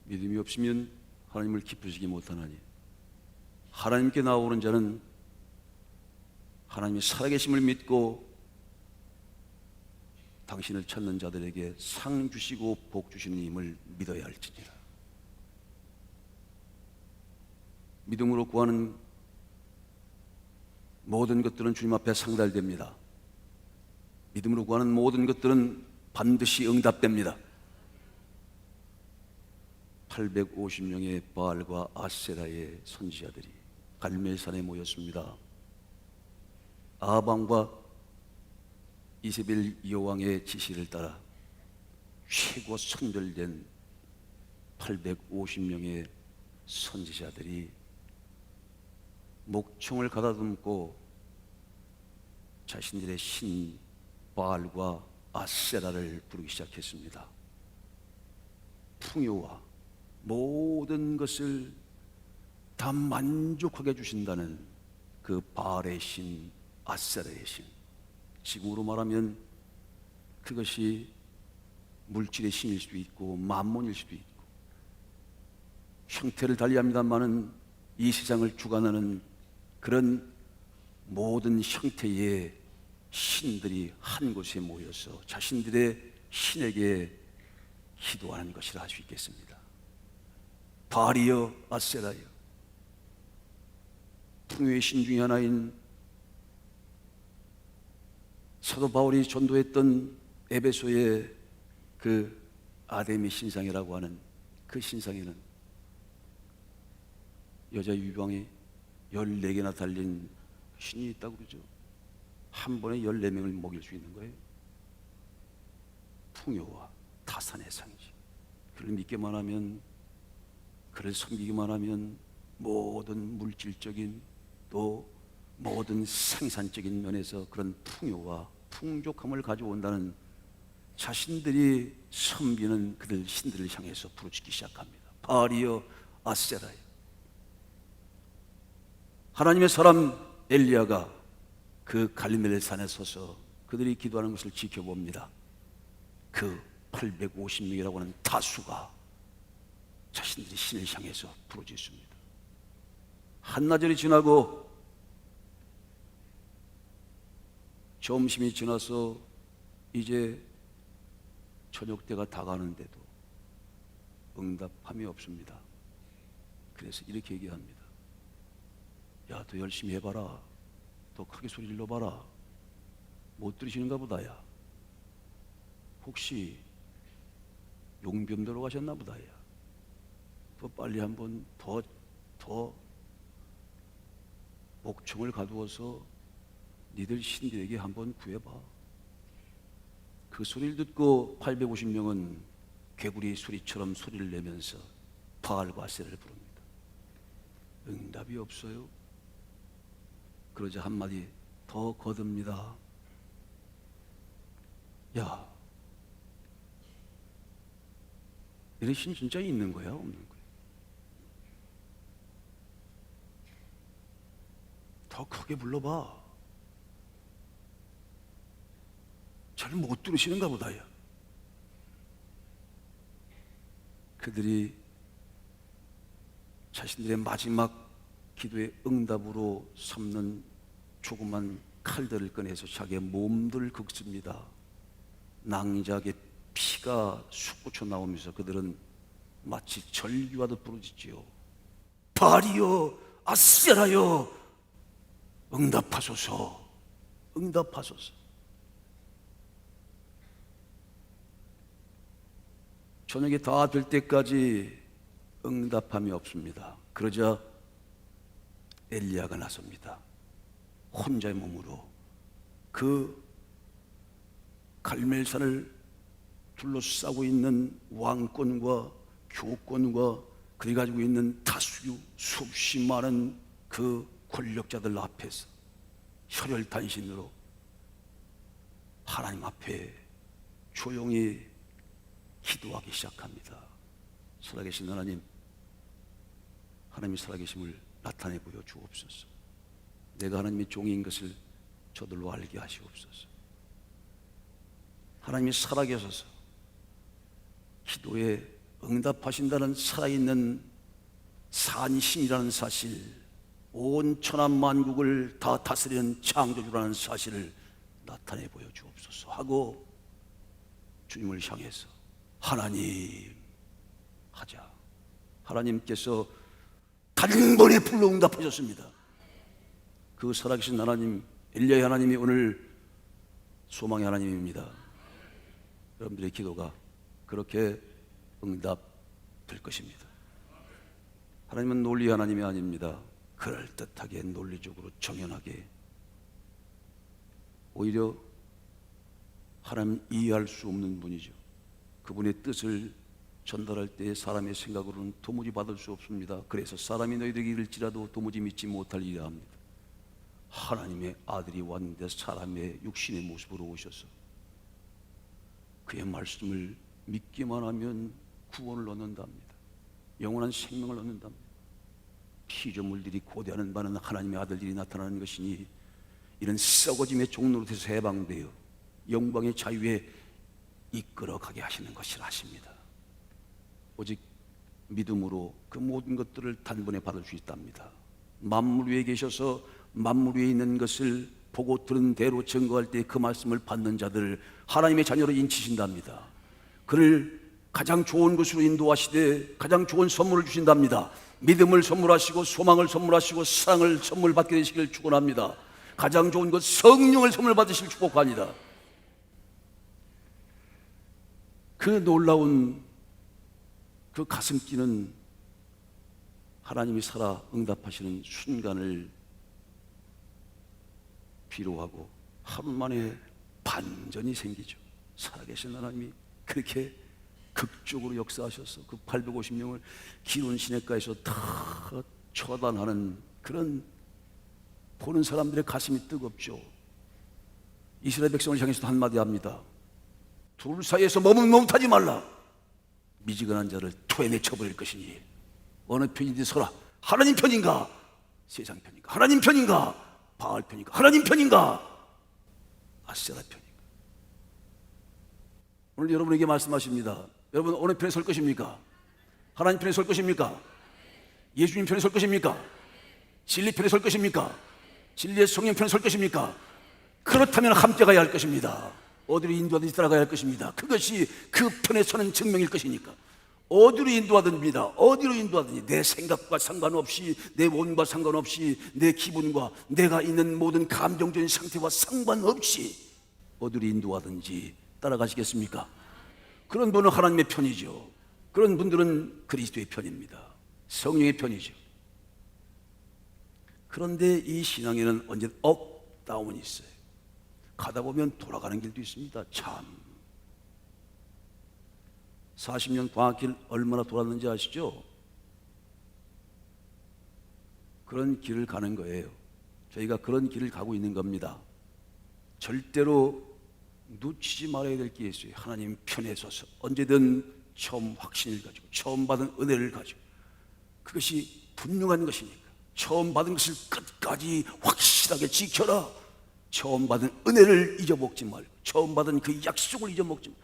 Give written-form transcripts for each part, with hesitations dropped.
믿음이 없으면 하나님을 기쁘시게 못하나니 하나님께 나오는 자는 하나님의 살아계심을 믿고 당신을 찾는 자들에게 상 주시고 복 주시는 힘을 믿어야 할지니라. 믿음으로 구하는 모든 것들은 주님 앞에 상달됩니다. 믿음으로 구하는 모든 것들은 반드시 응답됩니다. 850명의 바알과 아세라의 선지자들이 갈멜산에 모였습니다. 아합왕과 이세벨 여왕의 지시를 따라 최고 선별된 850명의 선지자들이 목청을 가다듬고 자신들의 신 바알과 아세라를 부르기 시작했습니다. 풍요와 모든 것을 다 만족하게 주신다는 그 바알의 신, 아세라의 신, 지금으로 말하면 그것이 물질의 신일 수도 있고 만몬일 수도 있고 형태를 달리합니다마는 이 세상을 주관하는 그런 모든 형태의 신들이 한 곳에 모여서 자신들의 신에게 기도하는 것이라 할 수 있겠습니다. 바알이여 아세라여, 풍요의 신 중에 하나인 사도 바울이 전도했던 에베소의 그 아데미 신상이라고 하는 그 신상에는 여자 유방이 14개나 달린 신이 있다고 그러죠. 한 번에 14명을 먹일 수 있는 거예요. 풍요와 타산의 상징. 그를 믿기만 하면, 그를 섬기기만 하면 모든 물질적인 또 모든 생산적인 면에서 그런 풍요와 풍족함을 가져온다는 자신들이 섬기는 그들 신들을 향해서 부르짖기 시작합니다. 바알이여 아세라여. 하나님의 사람 엘리야가 그 갈멜산에 서서 그들이 기도하는 것을 지켜봅니다. 그 850명이라고 하는 다수가 자신들이 신을 향해서 부르짖습니다. 한나절이 지나고 점심이 지나서 이제 저녁 때가 다가는데도 응답함이 없습니다. 그래서 이렇게 얘기합니다. 야, 더 열심히 해봐라. 더 크게 소리 질러봐라. 못 들으시는가 보다. 야, 혹시 용변대로 가셨나 보다. 야, 더 빨리 한번 더 목청을 가두어서 니들 신들에게 한번 구해봐. 그 소리를 듣고 850명은 개구리 소리처럼 소리를 내면서 바알과 아세라를 부릅니다. 응답이 없어요. 그러자 한마디 더 거듭니다. 야, 이런 신 진짜 있는 거야, 없는 거야? 더 크게 불러봐. 잘 못 들으시는가 보다. 야, 그들이 자신들의 마지막 기도의 응답으로 삼는 조그만 칼들을 꺼내서 자기의 몸들을 긁습니다. 낭자하게 피가 솟구쳐 나오면서 그들은 마치 절규하듯 부르짖지요. 바알이여 아세라여, 응답하소서, 응답하소서. 저녁이 다 될 때까지 응답함이 없습니다. 그러자 엘리야가 나섭니다. 혼자의 몸으로 그 갈멜산을 둘러싸고 있는 왕권과 교권과 그리 가지고 있는 다수 수없이 많은 그 권력자들 앞에서 혈혈단신으로 하나님 앞에 조용히 기도하기 시작합니다. 살아계신 하나님, 하나님이 살아계심을 나타내 보여 주옵소서. 내가 하나님의 종인 것을 저들로 알게 하시옵소서. 하나님이 살아계셔서 기도에 응답하신다는 살아있는 산신이라는 사실, 온 천하 만국을 다 다스리는 창조주라는 사실을 나타내 보여주옵소서 하고 주님을 향해서 하나님 하자. 하나님께서 단번에 불러 응답하셨습니다. 그 살아계신 하나님, 엘리야의 하나님이 오늘 소망의 하나님입니다. 여러분들의 기도가 그렇게 응답될 것입니다. 하나님은 논리 하나님이 아닙니다. 그럴듯하게 논리적으로 정연하게, 오히려 하나님 이해할 수 없는 분이죠. 그분의 뜻을 전달할 때 사람의 생각으로는 도무지 받을 수 없습니다. 그래서 사람이 너희에게 이를지라도 도무지 믿지 못할 일이라 합니다. 하나님의 아들이 왔는데 사람의 육신의 모습으로 오셔서 그의 말씀을 믿기만 하면 구원을 얻는답니다. 영원한 생명을 얻는답니다. 피조물들이 고대하는 바는 하나님의 아들들이 나타나는 것이니 이런 썩어짐의 종로로부터 해방되어 영광의 자유에 이끌어가게 하시는 것이라 하십니다. 오직 믿음으로 그 모든 것들을 단번에 받을 수 있답니다. 만물 위에 계셔서 만물 위에 있는 것을 보고 들은 대로 증거할 때 그 말씀을 받는 자들을 하나님의 자녀로 인치신답니다. 그를 가장 좋은 것으로 인도하시되 가장 좋은 선물을 주신답니다. 믿음을 선물하시고 소망을 선물하시고 사랑을 선물 받게 되시길 축원합니다. 가장 좋은 것 성령을 선물 받으실 축복합니다. 그 놀라운 그 가슴 뛰는 하나님이 살아 응답하시는 순간을 비로하고 하루 만에 반전이 생기죠. 살아계신 하나님이 그렇게 극적으로 역사하셔서 그 850명을 기론 시내가에서 다 처단하는 그런, 보는 사람들의 가슴이 뜨겁죠. 이스라엘 백성을 향해서도 한마디 합니다. 둘 사이에서 머뭇머뭇하지 말라. 미지근한 자를 토해내 쳐버릴 것이니 어느 편인지 서라. 하나님 편인가 세상 편인가? 하나님 편인가 바알 편인가? 하나님 편인가 아세라 편인가? 오늘 여러분에게 말씀하십니다. 여러분 어느 편에 설 것입니까? 하나님 편에 설 것입니까? 예수님 편에 설 것입니까? 진리 편에 설 것입니까? 진리의 성령 편에 설 것입니까? 그렇다면 함께 가야 할 것입니다. 어디로 인도하든지 따라가야 할 것입니다. 그것이 그 편에 서는 증명일 것이니까. 어디로 인도하든지입니다. 어디로 인도하든지 내 생각과 상관없이, 내 몸과 상관없이, 내 기분과 내가 있는 모든 감정적인 상태와 상관없이 어디로 인도하든지 따라가시겠습니까? 그런 분은 하나님의 편이죠. 그런 분들은 그리스도의 편입니다. 성령의 편이죠. 그런데 이 신앙에는 언제 업, 다운이 있어요. 가다 보면 돌아가는 길도 있습니다. 참 40년 광학길 얼마나 돌았는지 아시죠? 그런 길을 가는 거예요. 저희가 그런 길을 가고 있는 겁니다. 절대로 놓치지 말아야 될 게 있어요. 하나님 편에 서서 언제든 처음 확신을 가지고 처음 받은 은혜를 가지고, 그것이 분명한 것이니까 처음 받은 것을 끝까지 확실하게 지켜라. 처음 받은 은혜를 잊어먹지 말고 처음 받은 그 약속을 잊어먹지 말고.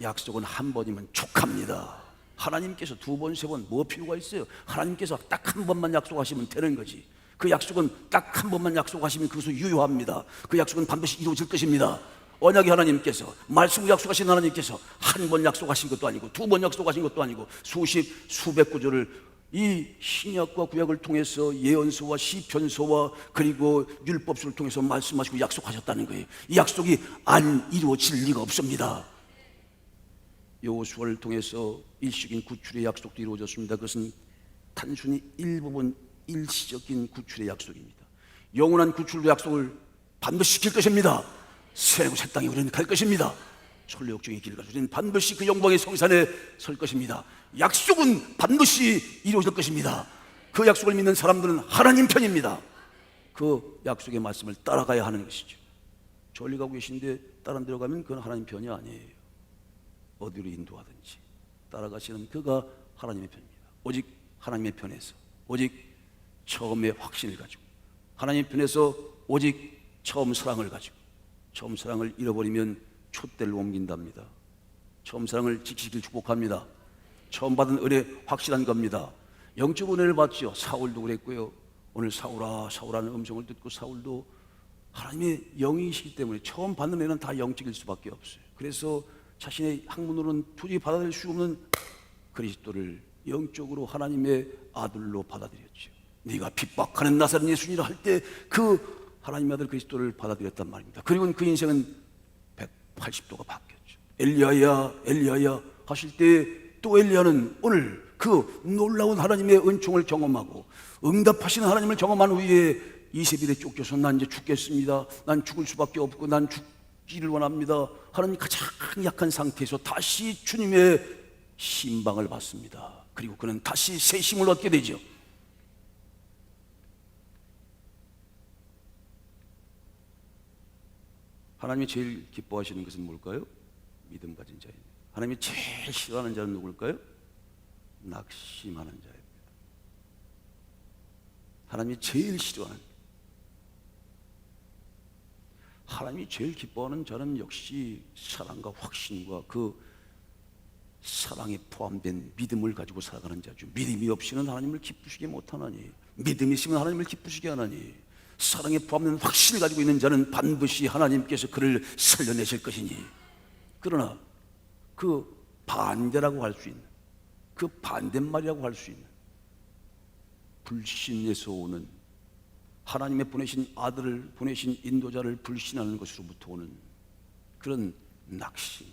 약속은 한 번이면 족합니다. 하나님께서 두 번, 세 번 뭐 필요가 있어요? 하나님께서 딱 한 번만 약속하시면 되는 거지. 그 약속은 딱 한 번만 약속하시면 그것은 유효합니다. 그 약속은 반드시 이루어질 것입니다. 언약의 하나님께서, 말씀을 약속하신 하나님께서 한 번 약속하신 것도 아니고 두 번 약속하신 것도 아니고 수백 구절을 이 신약과 구약을 통해서 예언서와 시편서와 그리고 율법서를 통해서 말씀하시고 약속하셨다는 거예요. 이 약속이 안 이루어질 리가 없습니다. 여호수아를 통해서 일시적인 구출의 약속도 이루어졌습니다. 그것은 단순히 일부분 일시적인 구출의 약속입니다. 영원한 구출의 약속을 반드시 지킬 것입니다. 새하고 새 땅에 우리는 갈 것입니다. 천리역정의 길을 가지고 우리는 반드시 그 영광의 성산에 설 것입니다. 약속은 반드시 이루어질 것입니다. 그 약속을 믿는 사람들은 하나님 편입니다. 그 약속의 말씀을 따라가야 하는 것이죠. 저리 가고 계신데 다른 데로 가면 그건 하나님 편이 아니에요. 어디로 인도하든지 따라가시는 그가 하나님의 편입니다. 오직 하나님의 편에서, 오직 처음의 확신을 가지고, 하나님의 편에서 오직 처음 사랑을 가지고, 처음 사랑을 잃어버리면 촛대를 옮긴답니다. 처음 사랑을 지키시길 축복합니다. 처음 받은 은혜 확실한 겁니다. 영적 은혜를 받죠. 사울도 그랬고요. 오늘 사울아 사울하는 음성을 듣고 사울도 하나님의 영이시기 때문에 처음 받는 은혜는 다 영적일 수밖에 없어요. 그래서 자신의 학문으로는 도저히 받아들일 수 없는 그리스도를 영적으로 하나님의 아들로 받아들였죠. 네가 핍박하는 나사렛 예수니라 할 때 그 하나님의 아들 그리스도를 받아들였단 말입니다. 그리고 그 인생은 180도가 바뀌었죠. 엘리야야 엘리야야 하실 때 또 엘리야는 오늘 그 놀라운 하나님의 은총을 경험하고 응답하시는 하나님을 경험한 후에 이세벨에 쫓겨서 난 이제 죽겠습니다. 난 죽을 수밖에 없고 난 죽기를 원합니다. 하나님 가장 약한 상태에서 다시 주님의 신방을 받습니다. 그리고 그는 다시 새 힘을 얻게 되죠. 하나님이 제일 기뻐하시는 것은 뭘까요? 믿음 가진 자입니다. 하나님이 제일 싫어하는 자는 누굴까요? 낙심하는 자입니다. 하나님이 제일 싫어하는, 하나님이 제일 기뻐하는 자는 역시 사랑과 확신과 그 사랑에 포함된 믿음을 가지고 살아가는 자죠. 믿음이 없이는 하나님을 기쁘시게 못하나니, 믿음이 있으면 하나님을 기쁘시게 하나니, 사랑에 포함된 확신을 가지고 있는 자는 반드시 하나님께서 그를 살려내실 것이니. 그러나 그 반대라고 할 수 있는, 그 반대말이라고 할 수 있는 불신에서 오는, 하나님의 보내신 아들을, 보내신 인도자를 불신하는 것으로부터 오는 그런 낙심,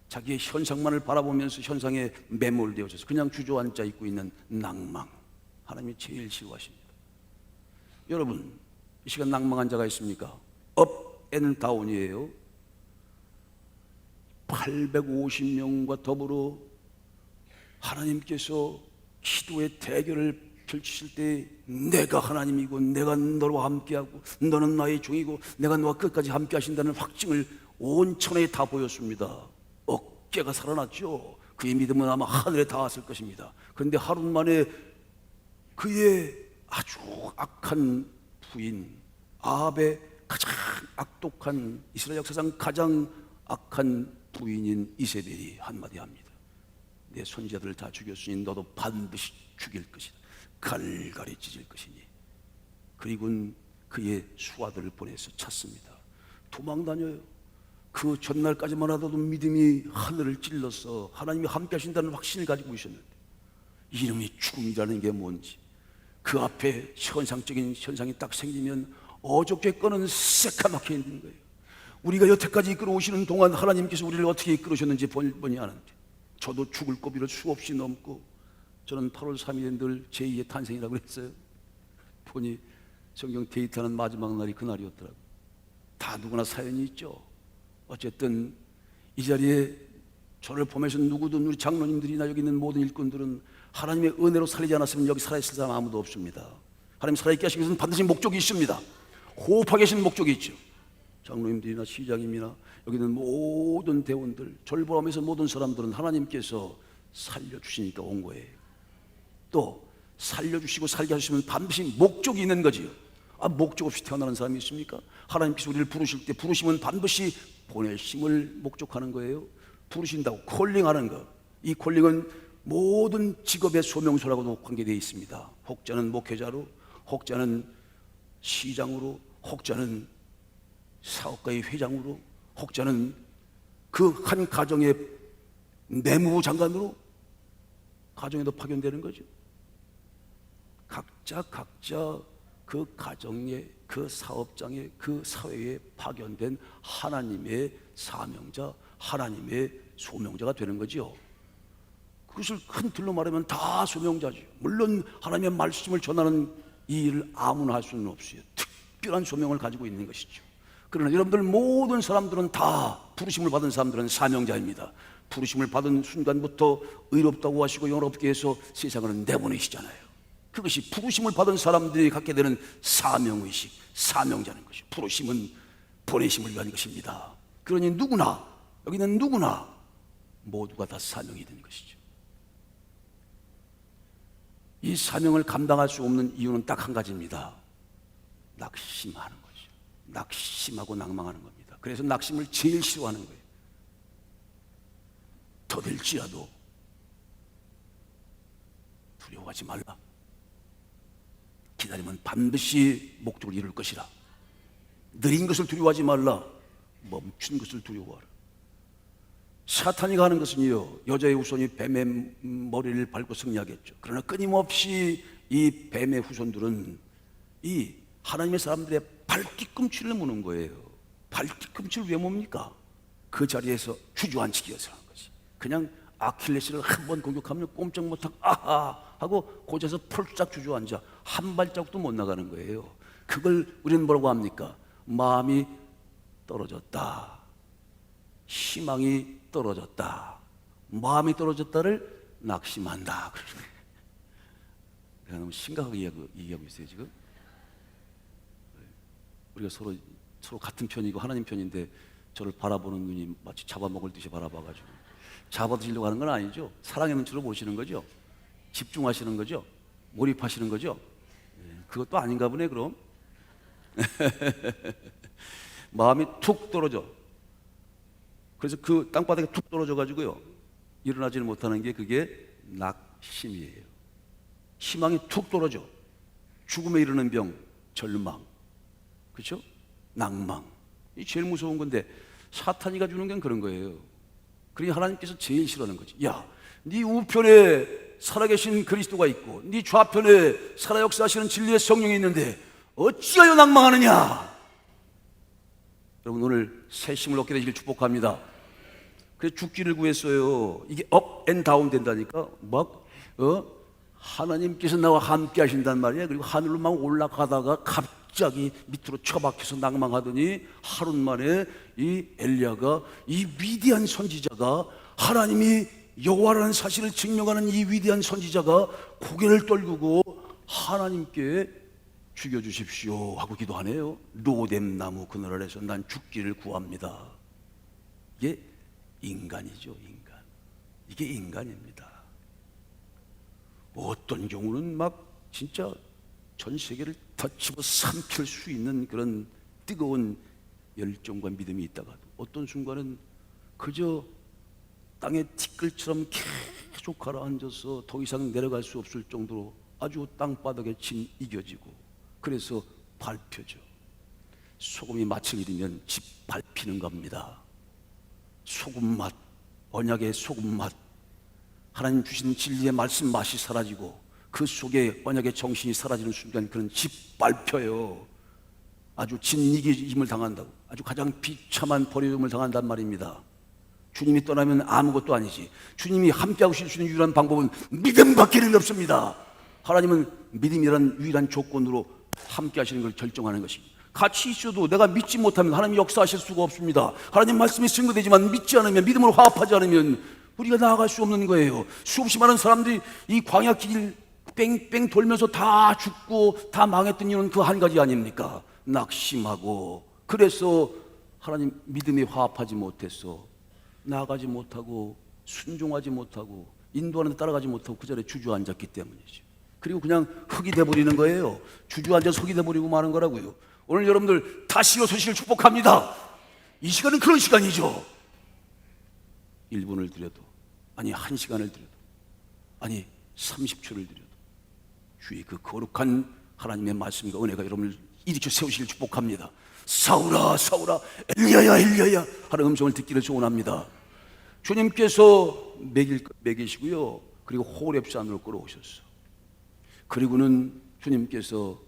자기의 현상만을 바라보면서 현상에 매몰되어져서 그냥 주저앉아 있고 있는 낭망, 하나님이 제일 싫어하십니다. 여러분, 이 시간 낭망한 자가 있습니까? 업 앤 다운이에요. 850명과 더불어 하나님께서 기도의 대결을 펼치실 때 내가 하나님이고 내가 너와 함께하고 너는 나의 종이고 내가 너와 끝까지 함께 하신다는 확증을 온 천하에 다 보였습니다. 어깨가 살아났죠. 그의 믿음은 아마 하늘에 닿았을 것입니다. 그런데 하루 만에 그의 아주 악한 부인 아합의 가장 악독한, 이스라엘 역사상 가장 악한 부인인 이세벨이 한마디 합니다. 내 손자들을 다 죽였으니 너도 반드시 죽일 것이다. 갈갈이 찢을 것이니. 그리고는 그의 수하들을 보내서 찾습니다. 도망 다녀요. 그 전날까지만 하더라도 믿음이 하늘을 찔러서 하나님이 함께 하신다는 확신을 가지고 있었는데, 이놈이 죽음이라는 게 뭔지, 그 앞에 현상적인 현상이 딱 생기면 어저께 거는 새카맣게 있는 거예요. 우리가 여태까지 이끌어 오시는 동안 하나님께서 우리를 어떻게 이끌으셨는지 보니 아는데, 저도 죽을 고비를 수없이 넘고, 저는 8월 3일에 늘 제2의 탄생이라고 했어요. 보니 성경 데이트하는 마지막 날이 그날이었더라고요. 다 누구나 사연이 있죠. 어쨌든 이 자리에 저를 보면서 누구든 우리 장로님들이나 여기 있는 모든 일꾼들은 하나님의 은혜로 살리지 않았으면 여기 살아있을 사람 아무도 없습니다. 하나님 살아있게 하신 것은 반드시 목적이 있습니다. 호흡하게 하신 목적이 있죠. 장로님들이나 시장님이나 여기 있는 모든 대원들, 저를 포함해서 모든 사람들은 하나님께서 살려주시니까 온 거예요. 또 살려주시고 살게 하시면 반드시 목적이 있는 거지요. 목적 없이 태어나는 사람이 있습니까? 하나님께서 우리를 부르실 때 부르시면 반드시 보내심을 목적하는 거예요. 부르신다고 콜링하는 것, 이 콜링은 모든 직업의 소명서라고도 관계되어 있습니다. 혹자는 목회자로, 혹자는 시장으로, 혹자는 사업가의 회장으로, 혹자는 그 한 가정의 내무부 장관으로 가정에도 파견되는 거죠. 각자 그 가정에, 그 사업장에, 그 사회에 파견된 하나님의 사명자, 하나님의 소명자가 되는 거죠. 그것을 큰 틀로 말하면 다 소명자죠. 물론 하나님의 말씀을 전하는 이 일을 아무나 할 수는 없어요. 특별한 소명을 가지고 있는 것이죠. 그러나 여러분들 모든 사람들은 다, 부르심을 받은 사람들은 사명자입니다. 부르심을 받은 순간부터 의롭다고 하시고 영원롭게 해서 세상을 내보내시잖아요. 그것이 부르심을 받은 사람들이 갖게 되는 사명의식, 사명자는 것이죠. 부르심은 보내심을 위한 것입니다. 그러니 누구나, 여기는 누구나 모두가 다 사명이 된 것이죠. 이 사명을 감당할 수 없는 이유는 딱 한 가지입니다. 낙심하는 거죠. 낙심하고 낭망하는 겁니다. 그래서 낙심을 제일 싫어하는 거예요. 더될지라도 두려워하지 말라. 기다리면 반드시 목적을 이룰 것이라. 느린 것을 두려워하지 말라. 멈춘 것을 두려워하라. 사탄이 가는 것은요, 여자의 후손이 뱀의 머리를 밟고 승리하겠죠. 그러나 끊임없이 이 뱀의 후손들은 이 하나님의 사람들의 발뒤꿈치를 무는 거예요. 발뒤꿈치를 왜 뭡니까? 그 자리에서 주저앉히기 위해서 하는 것이. 그냥 아킬레스를 한 번 공격하면 꼼짝 못하고 아하 하고 고지에서 폴짝 주저앉아 한 발자국도 못 나가는 거예요. 그걸 우리는 뭐라고 합니까? 마음이 떨어졌다, 희망이 떨어졌다, 마음이 떨어졌다를 낙심한다. 내가 너무 심각하게 얘기하고 있어요 지금. 우리가 서로 같은 편이고 하나님 편인데 저를 바라보는 눈이 마치 잡아먹을 듯이 바라봐가지고 잡아드시려고 하는 건 아니죠. 사랑의 눈치로 보시는 거죠. 집중하시는 거죠. 몰입하시는 거죠. 그것도 아닌가 보네 그럼. 마음이 툭 떨어져. 그래서 그 땅바닥에 툭 떨어져 가지고요, 일어나지를 못하는 게 그게 낙심이에요. 희망이 툭 떨어져. 죽음에 이르는 병, 절망, 그렇죠? 낭망. 이 제일 무서운 건데 사탄이가 주는 건 그런 거예요. 그러니 하나님께서 제일 싫어하는 거지. 야, 네 우편에 살아계신 그리스도가 있고 네 좌편에 살아 역사하시는 진리의 성령이 있는데 어찌하여 낭망하느냐. 여러분 오늘 새 힘을 얻게 되시길 축복합니다. 그래서 죽기를 구했어요. 이게 업 앤 다운 된다니까. 하나님께서 나와 함께 하신단 말이에요. 그리고 하늘로 막 올라가다가 갑자기 밑으로 처박혀서 낭망하더니 하루 만에 이 엘리야가, 이 위대한 선지자가, 하나님이 여호와라는 사실을 증명하는 이 위대한 선지자가 고개를 떨구고 하나님께 죽여주십시오 하고 기도하네요. 로뎀 나무 그늘 아래서 난 죽기를 구합니다. 이게 인간이죠, 인간. 이게 인간입니다. 어떤 경우는 막 진짜 전 세계를 다 집어삼킬 수 있는 그런 뜨거운 열정과 믿음이 있다가도 어떤 순간은 그저 땅에 티끌처럼 계속 가라앉아서 더 이상 내려갈 수 없을 정도로 아주 땅바닥에 진 이겨지고, 그래서 밟혀져. 소금이 맛을 잃으면 집 밟히는 겁니다. 소금 맛, 언약의 소금 맛, 하나님 주신 진리의 말씀 맛이 사라지고 그 속에 언약의 정신이 사라지는 순간 그런 집 밟혀요. 아주 진이김을 당한다고, 아주 가장 비참한 버림을 당한단 말입니다. 주님이 떠나면 아무것도 아니지. 주님이 함께하고 실 수 있는 유일한 방법은 믿음밖에는 없습니다. 하나님은 믿음이란 유일한 조건으로 함께 하시는 걸 결정하는 것입니다. 같이 있어도 내가 믿지 못하면 하나님이 역사하실 수가 없습니다. 하나님 말씀이 증거되지만 믿지 않으면, 믿음으로 화합하지 않으면 우리가 나아갈 수 없는 거예요. 수없이 많은 사람들이 이 광야 길 뺑뺑 돌면서 다 죽고 다 망했던 이유는 그 한 가지 아닙니까? 낙심하고, 그래서 하나님 믿음에 화합하지 못해서 나아가지 못하고 순종하지 못하고 인도하는 데 따라가지 못하고 그 자리에 주저앉았기 때문이죠. 그리고 그냥 흙이 돼버리는 거예요. 주저앉아서 흙이 돼버리고 마는 거라고요. 오늘 여러분들 다시 일어서시길 축복합니다. 이 시간은 그런 시간이죠. 1분을 드려도, 아니 1시간을 드려도, 아니 30초를 드려도 주의 그 거룩한 하나님의 말씀과 은혜가 여러분을 일으켜 세우시길 축복합니다. 사울아 사울아 엘리야야 엘리야야 하는 음성을 듣기를 소원합니다. 주님께서 먹이시고요, 그리고 호렙산으로 끌어오셨어. 그리고는 주님께서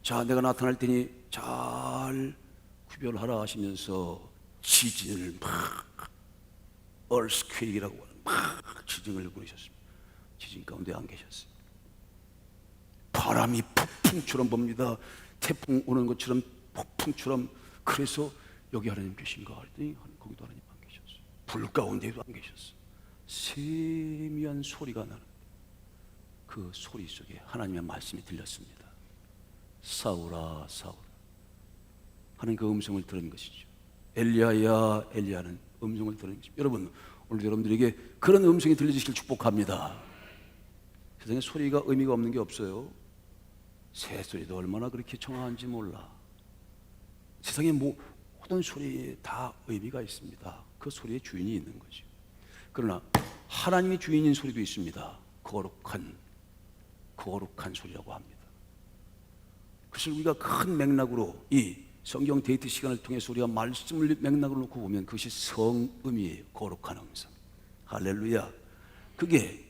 자 내가 나타날 테니 잘 구별하라 하시면서 지진을 막, 얼스퀘이크라고 하는 막 지진을 보내셨습니다. 지진 가운데 안 계셨어요. 바람이 폭풍처럼 붑니다. 태풍 오는 것처럼 폭풍처럼. 그래서 여기 하나님 계신가 했더니 거기도 하나님 안 계셨어요. 불 가운데도 안 계셨어요. 세미한 소리가 나는데 그 소리 속에 하나님의 말씀이 들렸습니다. 사울아 사울아 하는 그 음성을 들은 것이죠. 엘리야야 엘리야는 음성을 들은 것입니다. 여러분 오늘 여러분들에게 그런 음성이 들려주시길 축복합니다. 세상에 소리가 의미가 없는 게 없어요. 새소리도 얼마나 그렇게 청아한지 몰라. 세상에 모든 소리에 다 의미가 있습니다. 그 소리에 주인이 있는 거죠. 그러나 하나님이 주인인 소리도 있습니다. 거룩한 거룩한 소리라고 합니다. 그것을 우리가 큰 맥락으로 이 성경 데이트 시간을 통해서 우리가 말씀을 맥락으로 놓고 보면 그것이 성음이에요. 거룩한 음성. 할렐루야. 그게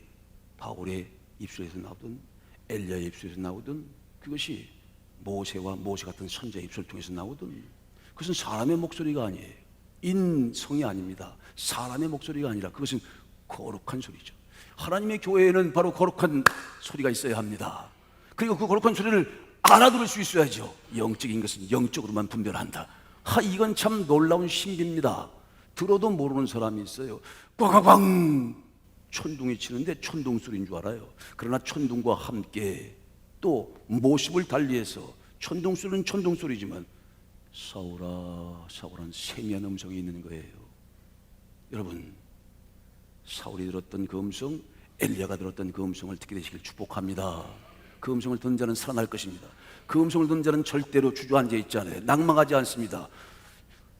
바울의 입술에서 나오든 엘리야의 입술에서 나오든 그것이 모세와 모세 같은 선지자의 입술을 통해서 나오든 그것은 사람의 목소리가 아니에요. 인성이 아닙니다. 사람의 목소리가 아니라 그것은 거룩한 소리죠. 하나님의 교회에는 바로 거룩한 소리가 있어야 합니다. 그리고 그 거룩한 소리를 알아들을 수 있어야죠. 영적인 것은 영적으로만 분별한다. 이건 참 놀라운 신비입니다. 들어도 모르는 사람이 있어요. 꽝꽝꽝 천둥이 치는데 천둥 소리인 줄 알아요. 그러나 천둥과 함께 또 모습을 달리해서 천둥 소리는 천둥 소리지만 사울아 사울한 세미한 음성이 있는 거예요. 여러분, 사울이 들었던 그 음성, 엘리야가 들었던 그 음성을 듣게 되시길 축복합니다. 그 음성을 듣는 자는 살아날 것입니다. 그 음성을 듣는 자는 절대로 주저앉아 있지 않아요. 낭망하지 않습니다.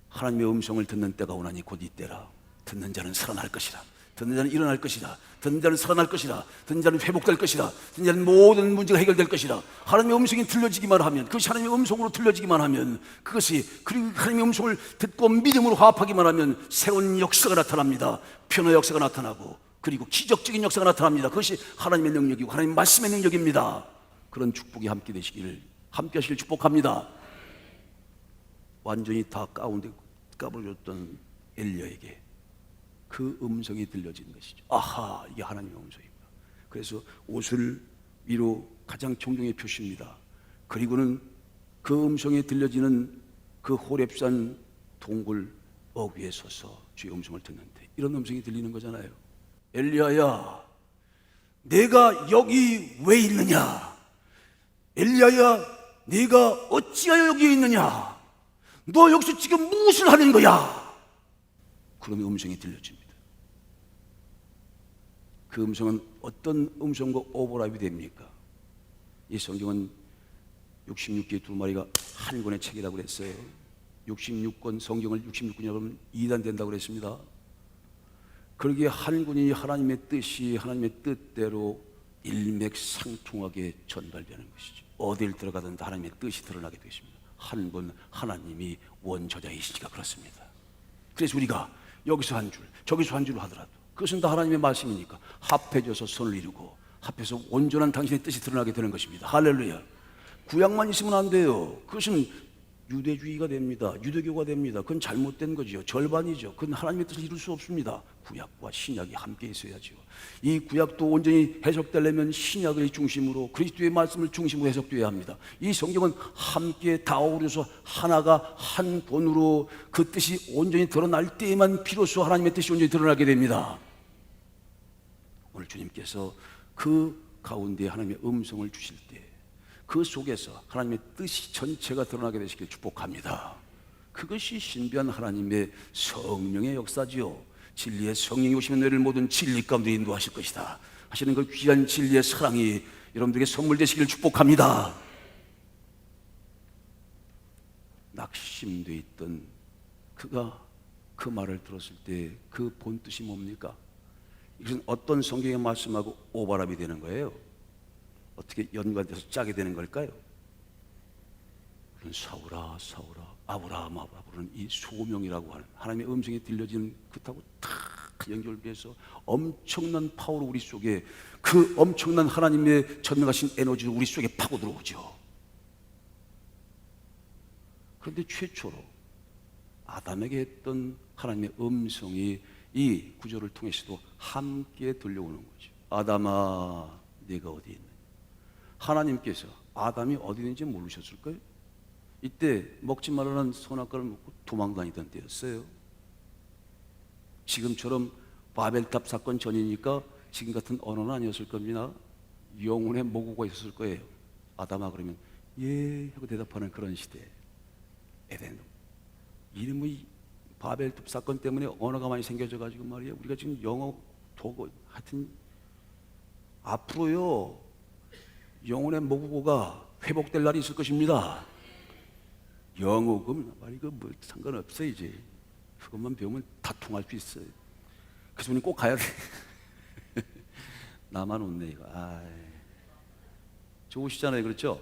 하나님의 음성을 듣는 때가 오나니 곧 이때라. 듣는 자는 살아날 것이라. 듣는 자는 일어날 것이라. 듣는 자는 살아날 것이라. 듣는 자는 회복될 것이라. 듣는 자는 모든 문제가 해결될 것이라. 하나님의 음성이 들려지기만 하면, 그것이 하나님의 음성으로 들려지기만 하면, 그것이 그리고 하나님의 음성을 듣고 믿음으로 화합하기만 하면 새로운 역사가 나타납니다. 변화 역사가 나타나고 그리고 기적적인 역사가 나타납니다. 그것이 하나님의 능력이고 하나님의 말씀의 능력입니다. 그런 축복이 함께 되시기를, 함께 하시길 축복합니다. 완전히 다 가운데 까불었던 엘리야에게 그 음성이 들려진 것이죠. 아하, 이게 하나님의 음성입니다. 그래서 옷을 위로 가장 존경의 표시입니다. 그리고는 그 음성이 들려지는 그 호렙산 동굴 위에 서서 주의 음성을 듣는데 이런 음성이 들리는 거잖아요. 엘리야야, 내가 여기 왜 있느냐? 엘리야야, 네가 어찌하여 여기 있느냐? 너 여기서 지금 무엇을 하는 거야? 그러면 음성이 들려집니다. 그 음성은 어떤 음성과 오버랩이 됩니까? 이 성경은 66개의 두 마리가 한 권의 책이라고 그랬어요. 66권 성경을 66권이라고 하면 2단 된다고 그랬습니다. 그러기에 한 권이 하나님의 뜻이 하나님의 뜻대로 일맥상통하게 전달되는 것이죠. 어딜 들어가든 하나님의 뜻이 드러나게 되십니다. 한 권 하나님이 원저자이시니까 그렇습니다. 그래서 우리가 여기서 한 줄, 저기서 한 줄 하더라도 그것은 다 하나님의 말씀이니까 합해져서 선을 이루고 합해서 온전한 당신의 뜻이 드러나게 되는 것입니다. 할렐루야. 구약만 있으면 안 돼요. 그것은 유대주의가 됩니다. 유대교가 됩니다. 그건 잘못된 거죠. 절반이죠. 그건 하나님의 뜻을 이룰 수 없습니다. 구약과 신약이 함께 있어야죠. 이 구약도 온전히 해석되려면 신약의 중심으로 그리스도의 말씀을 중심으로 해석되어야 합니다. 이 성경은 함께 다 어우러서 하나가 한 본으로 그 뜻이 온전히 드러날 때에만 비로소 하나님의 뜻이 온전히 드러나게 됩니다. 오늘 주님께서 그 가운데 하나님의 음성을 주실 때 그 속에서 하나님의 뜻이 전체가 드러나게 되시길 축복합니다. 그것이 신비한 하나님의 성령의 역사지요. 진리의 성령이 오시면 너희를 모든 진리 가운데 인도하실 것이다 하시는 그 귀한 진리의 사랑이 여러분들에게 선물되시길 축복합니다. 낙심되어 있던 그가 그 말을 들었을 때 그 본뜻이 뭡니까? 이것은 어떤 성경의 말씀하고 오버랩이 되는 거예요? 어떻게 연관돼서 짜게 되는 걸까요? 사울아 사울아 아브라함 아브라함은 이 소명이라고 하는 하나님의 음성이 들려지는 그하고 다 연결돼서 엄청난 파워로 우리 속에 그 엄청난 하나님의 전능하신 에너지로 우리 속에 파고 들어오죠. 그런데 최초로 아담에게 했던 하나님의 음성이 이 구절을 통해서도 함께 들려오는 거죠. 아담아 네가 어디 있느냐? 하나님께서 아담이 어디 있는지 모르셨을까요? 이때 먹지 말라는 선악과를 먹고 도망다니던 때였어요. 지금처럼 바벨탑 사건 전이니까 지금 같은 언어는 아니었을 겁니다. 영혼의 모국어가 있었을 거예요. 아담아 그러면 예 하고 대답하는 그런 시대. 에덴. 이름이 바벨탑 사건 때문에 언어가 많이 생겨져 가지고 말이에요. 우리가 지금 영어, 독어 하여튼 앞으로요 영혼의 모국어가 회복될 날이 있을 것입니다. 영어금 말이 뭐 상관없어요. 이제 그것만 배우면 다 통할 수 있어요. 그래서 우리는 꼭 가야 돼. 나만 웃네 이거. 좋으시잖아요, 그렇죠?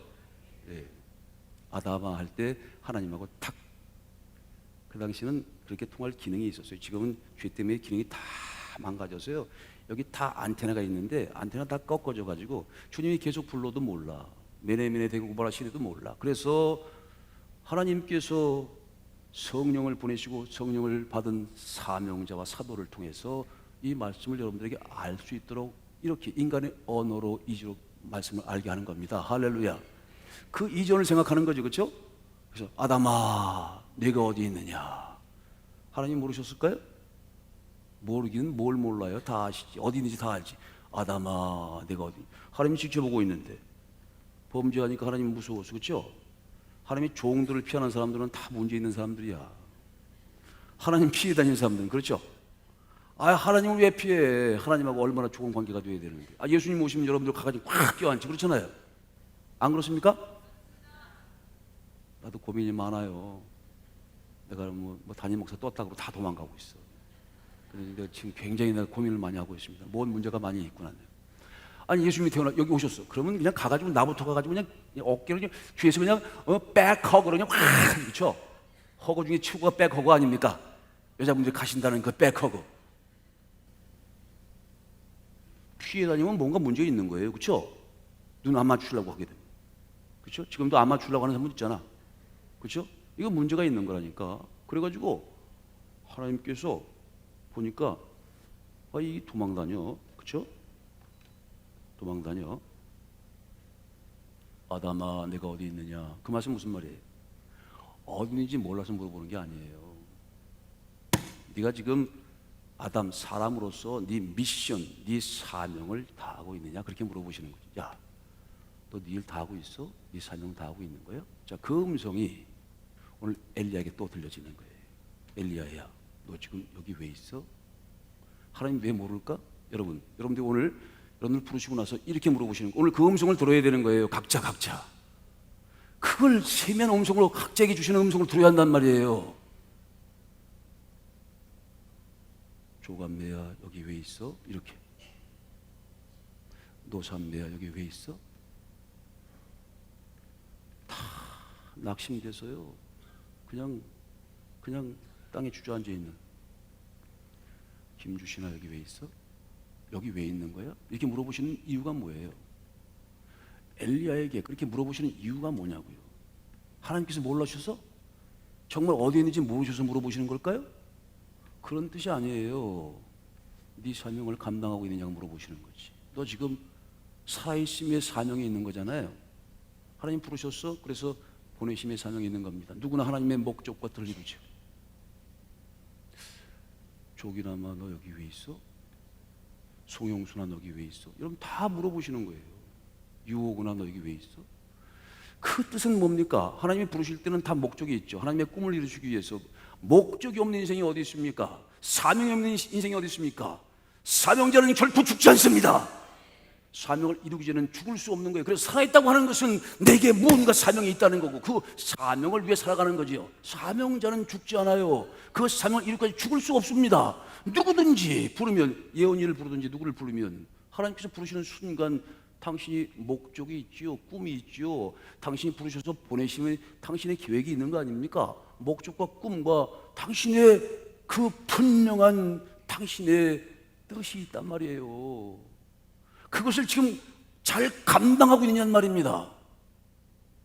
예. 아담아 할 때 하나님하고 탁, 그 당시는 그렇게 통할 기능이 있었어요. 지금은 죄 때문에 기능이 다 망가져서요. 여기 다 안테나가 있는데 안테나 다 꺾어져 가지고 주님이 계속 불러도 몰라. 메네메네 대고 구발하시려도 몰라. 그래서 하나님께서 성령을 보내시고 성령을 받은 사명자와 사도를 통해서 이 말씀을 여러분들에게 알 수 있도록 이렇게 인간의 언어로 이주로 말씀을 알게 하는 겁니다. 할렐루야. 그 이전을 생각하는 거죠, 그렇죠? 그래서 아담아, 내가 어디 있느냐? 하나님 모르셨을까요? 모르기는 뭘 몰라요? 다 아시지. 어디 있는지 다 알지. 아담아, 내가 어디? 하나님이 지켜보고 있는데 범죄하니까 하나님 무서워서, 그렇죠? 하나님의 종들을 피하는 사람들은 다 문제 있는 사람들이야. 하나님 피해 다니는 사람들은, 그렇죠? 아, 하나님을 왜 피해? 하나님하고 얼마나 좋은 관계가 돼야 되는데. 아, 예수님 오시면 여러분들 가가지고 확 껴안지, 그렇잖아요. 안 그렇습니까? 나도 고민이 많아요. 내가 뭐 담임 목사 떴다고 다 도망가고 있어. 그런데 지금 굉장히 내가 고민을 많이 하고 있습니다. 뭔 문제가 많이 있구나. 아니, 예수님이 태어나 여기 오셨어. 그러면 그냥 가가지고 나부터 가가지고 그냥 어깨를 그냥 뒤에서 그냥 백허그로 그냥 확, 그렇죠? 허그 중에 최고가 백허그 아닙니까? 여자분들이 가신다는 그 백허그. 피해 다니면 뭔가 문제가 있는 거예요, 그렇죠? 눈 안 맞추려고 하게 되면, 그렇죠? 지금도 안 맞추려고 하는 사람 있잖아, 그렇죠? 이거 문제가 있는 거라니까. 그래가지고 하나님께서 보니까 이 도망다녀, 그렇죠? 도망다녀. 아담아, 내가 어디 있느냐? 그 말씀 무슨 말이에요? 어디 있는지 몰라서 물어보는 게 아니에요. 네가 지금 아담 사람으로서 네 미션, 네 사명을 다하고 있느냐? 그렇게 물어보시는 거죠. 야, 너 네 일 다하고 있어? 네 사명 다하고 있는 거야? 자, 그 음성이 오늘 엘리야에게 또 들려지는 거예요. 엘리야야, 너 지금 여기 왜 있어? 하나님 왜 모를까? 여러분들 오늘 여러분들 부르시고 나서 이렇게 물어보시는 거예요. 오늘 그 음성을 들어야 되는 거예요. 각자. 그걸 세면 음성으로 각자에게 주시는 음성을 들어야 한단 말이에요. 조감매야, 여기 왜 있어? 이렇게. 노삼매야, 여기 왜 있어? 다 낙심돼서요. 그냥 땅에 주저앉아 있는. 김주신아, 여기 왜 있어? 여기 왜 있는 거야? 이렇게 물어보시는 이유가 뭐예요? 엘리야에게 그렇게 물어보시는 이유가 뭐냐고요? 하나님께서 몰라주셔서? 정말 어디 있는지 모르셔서 물어보시는 걸까요? 그런 뜻이 아니에요. 네 사명을 감당하고 있느냐고 물어보시는 거지. 너 지금 살아있음의 사명이 있는 거잖아요. 하나님 부르셨어? 그래서 보내심의 사명이 있는 겁니다. 누구나 하나님의 목적과 뜻을 이루죠. 조기나마, 너 여기 왜 있어? 송영순아, 너 여기 왜 있어? 여러분 다 물어보시는 거예요. 유호구나, 너 여기 왜 있어? 그 뜻은 뭡니까? 하나님이 부르실 때는 다 목적이 있죠. 하나님의 꿈을 이루시기 위해서. 목적이 없는 인생이 어디 있습니까? 사명이 없는 인생이 어디 있습니까? 사명자는 결코 죽지 않습니다. 사명을 이루기 전에는 죽을 수 없는 거예요. 그래서 살아있다고 하는 것은 내게 무언가 사명이 있다는 거고, 그 사명을 위해 살아가는 거지요. 사명자는 죽지 않아요. 그 사명을 이루기까지 죽을 수 없습니다. 누구든지 부르면, 예언이를 부르든지 누구를 부르면 하나님께서 부르시는 순간 당신이 목적이 있지요, 꿈이 있지요. 당신이 부르셔서 보내시면 당신의 계획이 있는 거 아닙니까? 목적과 꿈과 당신의 그 분명한 당신의 뜻이 있단 말이에요. 그것을 지금 잘 감당하고 있느냐는 말입니다.